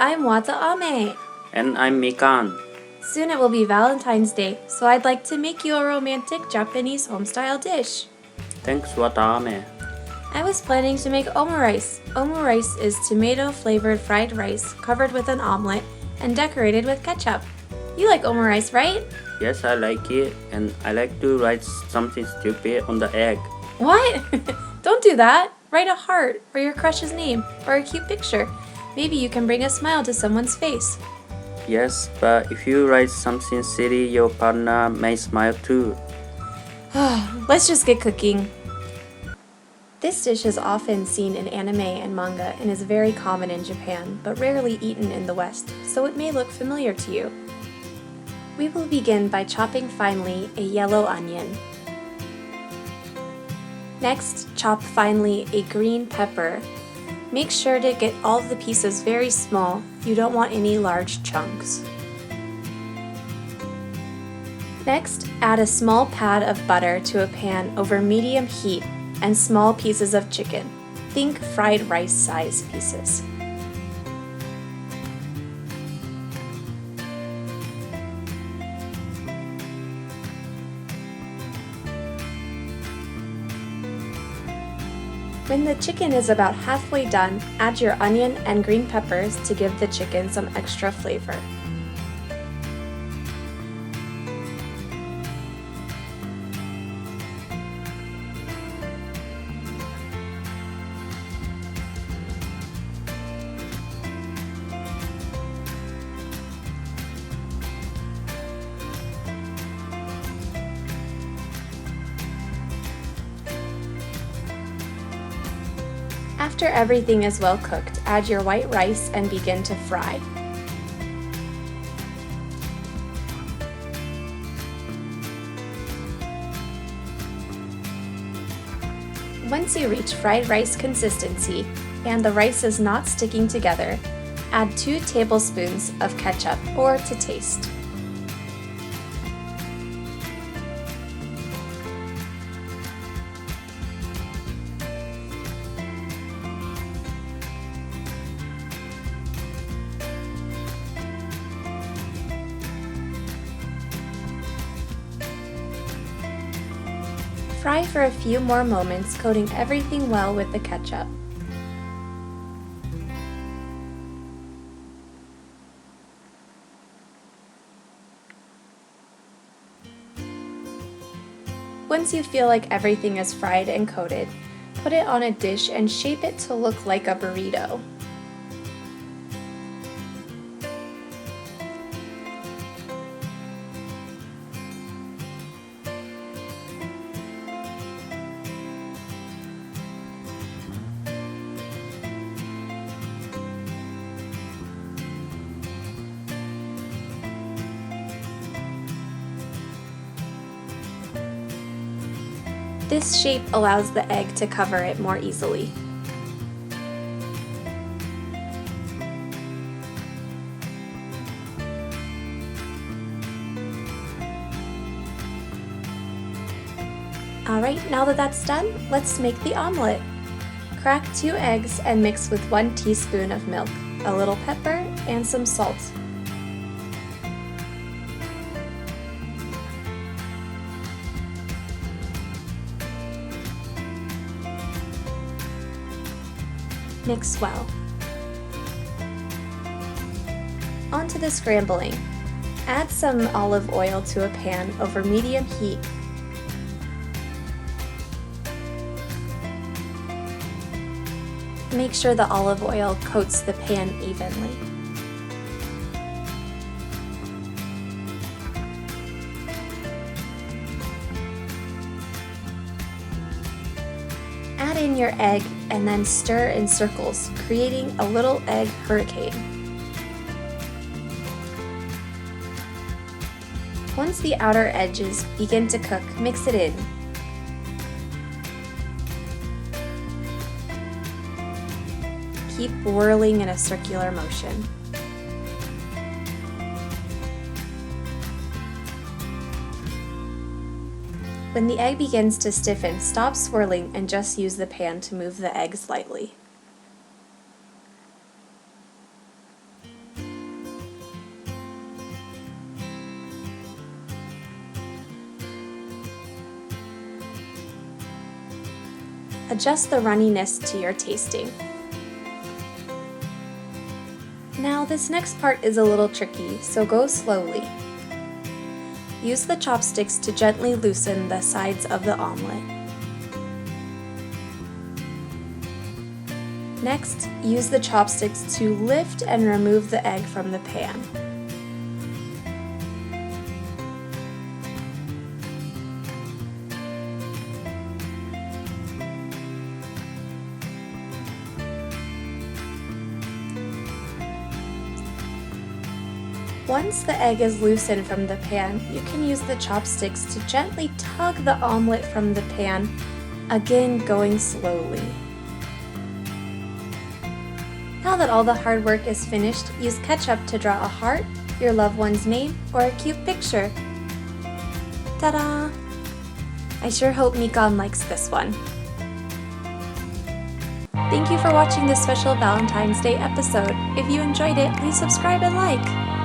I'm Wataame. And I'm Mikan. Soon it will be Valentine's Day, so I'd like to make you a romantic Japanese home-style dish. Thanks, Wataame. I was planning to make omurice. Omurice is tomato-flavored fried rice covered with an omelet and decorated with ketchup. You like omurice, right? Yes, I like it, and I like to write something stupid on the egg. What? Don't do that. Write a heart or your crush's name or a cute picture. Maybe you can bring a smile to someone's face. Yes, but if you write something silly, your partner may smile too. Let's just get cooking. This dish is often seen in anime and manga and is very common in Japan, but rarely eaten in the West, so it may look familiar to you. We will begin by chopping finely a yellow onion. Next, chop finely a green pepper. Make sure to get all of the pieces very small. You don't want any large chunks. Next, add a small pad of butter to a pan over medium heat and small pieces of chicken. Think fried rice size pieces. When the chicken is about halfway done, add your onion and green peppers to give the chicken some extra flavor. After everything is well cooked, add your white rice and begin to fry. Once you reach fried rice consistency and the rice is not sticking together, add 2 tablespoons of ketchup or to taste. Fry for a few more moments, coating everything well with the ketchup. Once you feel like everything is fried and coated, put it on a dish and shape it to look like a burrito. This shape allows the egg to cover it more easily. Alright, now that that's done, let's make the omelet. Crack 2 eggs and mix with 1 teaspoon of milk, a little pepper, and some salt. Mix well. Onto the scrambling. Add some olive oil to a pan over medium heat. Make sure the olive oil coats the pan evenly. Add in your egg and then stir in circles, creating a little egg hurricane. Once the outer edges begin to cook, mix it in. Keep whirling in a circular motion. When the egg begins to stiffen, stop swirling and just use the pan to move the egg slightly. Adjust the runniness to your tasting. Now this next part is a little tricky, so go slowly. Use the chopsticks to gently loosen the sides of the omelet. Next, use the chopsticks to lift and remove the egg from the pan. Once the egg is loosened from the pan, you can use the chopsticks to gently tug the omelet from the pan, again going slowly. Now that all the hard work is finished, use ketchup to draw a heart, your loved one's name, or a cute picture. Ta-da! I sure hope Mikan likes this one. Thank you for watching this special Valentine's Day episode. If you enjoyed it, please subscribe and like.